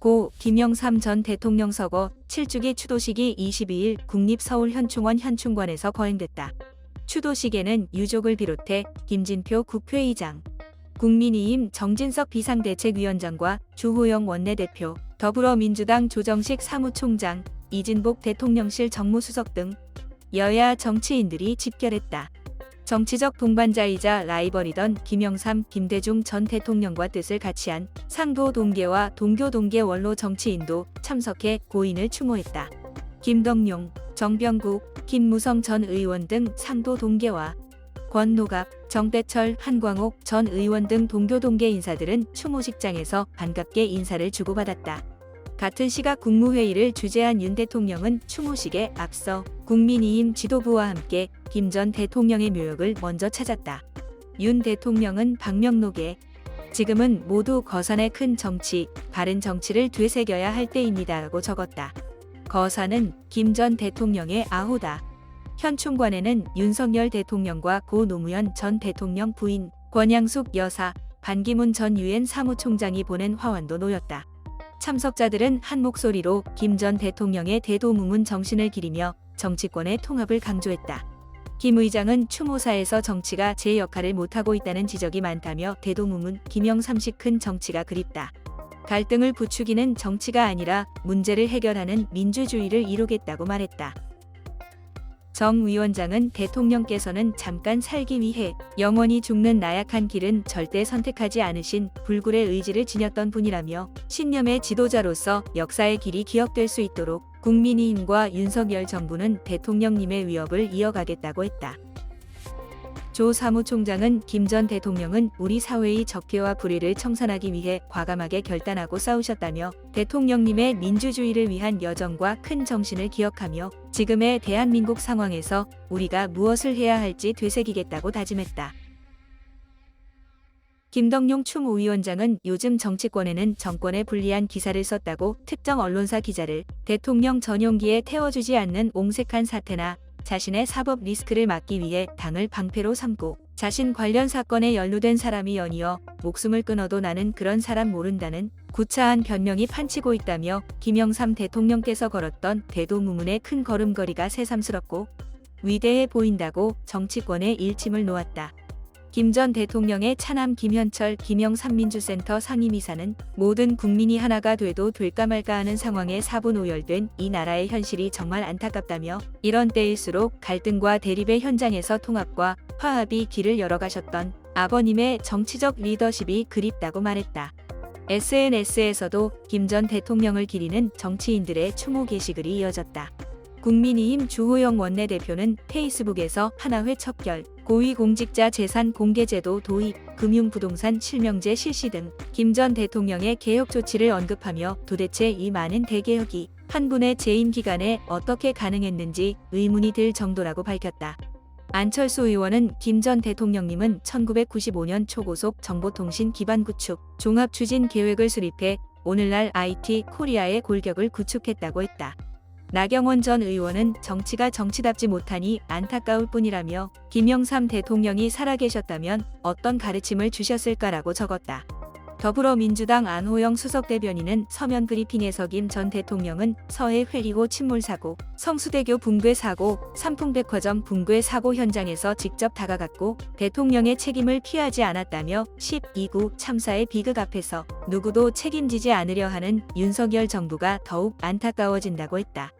고 김영삼 전 대통령 서거 7주기 추도식이 22일 국립서울현충원 현충관에서 거행됐다. 추도식에는 유족을 비롯해 김진표 국회의장, 국민의힘 정진석 비상대책위원장과 주호영 원내대표, 더불어민주당 조정식 사무총장, 이진복 대통령실 정무수석 등 여야 정치인들이 집결했다. 정치적 동반자이자 라이벌이던 김영삼, 김대중 전 대통령과 뜻을 같이한 상도 동계와 동교 동계 원로 정치인도 참석해 고인을 추모했다. 김덕룡, 정병국, 김무성 전 의원 등 상도 동계와 권노갑, 정대철, 한광옥 전 의원 등 동교 동계 인사들은 추모식장에서 반갑게 인사를 주고받았다. 같은 시각 국무회의를 주재한 윤 대통령은 추모식에 앞서 국민의힘 지도부와 함께 김 전 대통령의 묘역을 먼저 찾았다. 윤 대통령은 방명록에 지금은 모두 거산의 큰 정치, 바른 정치를 되새겨야 할 때입니다라고 적었다. 거산은 김 전 대통령의 아호다. 현충관에는 윤석열 대통령과 고 노무현 전 대통령 부인, 권양숙 여사, 반기문 전 유엔 사무총장이 보낸 화환도 놓였다. 참석자들은 한 목소리로 김 전 대통령의 대도무문 정신을 기리며 정치권의 통합을 강조했다. 김 의장은 추모사에서 정치가 제 역할을 못하고 있다는 지적이 많다며 대도무문 김영삼식 큰 정치가 그립다. 갈등을 부추기는 정치가 아니라 문제를 해결하는 민주주의를 이루겠다고 말했다. 정 위원장은 대통령께서는 잠깐 살기 위해 영원히 죽는 나약한 길은 절대 선택하지 않으신 불굴의 의지를 지녔던 분이라며 신념의 지도자로서 역사의 길이 기억될 수 있도록 국민의힘과 윤석열 정부는 대통령님의 위협을 이어가겠다고 했다. 조 사무총장은 김 전 대통령은 우리 사회의 적폐와 불의를 청산하기 위해 과감하게 결단하고 싸우셨다며 대통령님의 민주주의를 위한 여정과 큰 정신을 기억하며 지금의 대한민국 상황에서 우리가 무엇을 해야 할지 되새기겠다고 다짐했다. 김덕룡 추모위원장은 요즘 정치권에는 정권에 불리한 기사를 썼다고 특정 언론사 기자를 대통령 전용기에 태워주지 않는 옹색한 사태나 자신의 사법 리스크를 막기 위해 당을 방패로 삼고 자신 관련 사건에 연루된 사람이 연이어 목숨을 끊어도 나는 그런 사람 모른다는 구차한 변명이 판치고 있다며 김영삼 대통령께서 걸었던 대도무문의 큰 걸음걸이가 새삼스럽고 위대해 보인다고 정치권의 일침을 놓았다. 김 전 대통령의 차남 김현철 김영삼민주센터 상임이사는 모든 국민이 하나가 돼도 될까 말까 하는 상황에 사분오열된 이 나라의 현실이 정말 안타깝다며 이런 때일수록 갈등과 대립의 현장에서 통합과 화합이 길을 열어가셨던 아버님의 정치적 리더십이 그립다고 말했다. SNS에서도 김 전 대통령을 기리는 정치인들의 추모 게시글이 이어졌다. 국민의힘 주호영 원내대표는 페이스북에서 하나회 척결, 고위공직자 재산 공개제도 도입, 금융부동산 실명제 실시 등 김 전 대통령의 개혁 조치를 언급하며 도대체 이 많은 대개혁이 한 분의 재임 기간에 어떻게 가능했는지 의문이 들 정도라고 밝혔다. 안철수 의원은 김 전 대통령님은 1995년 초고속 정보통신 기반 구축, 종합추진 계획을 수립해 오늘날 IT 코리아의 골격을 구축했다고 했다. 나경원 전 의원은 정치가 정치답지 못하니 안타까울 뿐이라며 김영삼 대통령이 살아계셨다면 어떤 가르침을 주셨을까라고 적었다. 더불어민주당 안호영 수석대변인은 서면 브리핑에서 김 전 대통령은 서해 회리호 침몰 사고, 성수대교 붕괴 사고, 삼풍백화점 붕괴 사고 현장에서 직접 다가갔고 대통령의 책임을 피하지 않았다며 12구 참사의 비극 앞에서 누구도 책임지지 않으려 하는 윤석열 정부가 더욱 안타까워진다고 했다.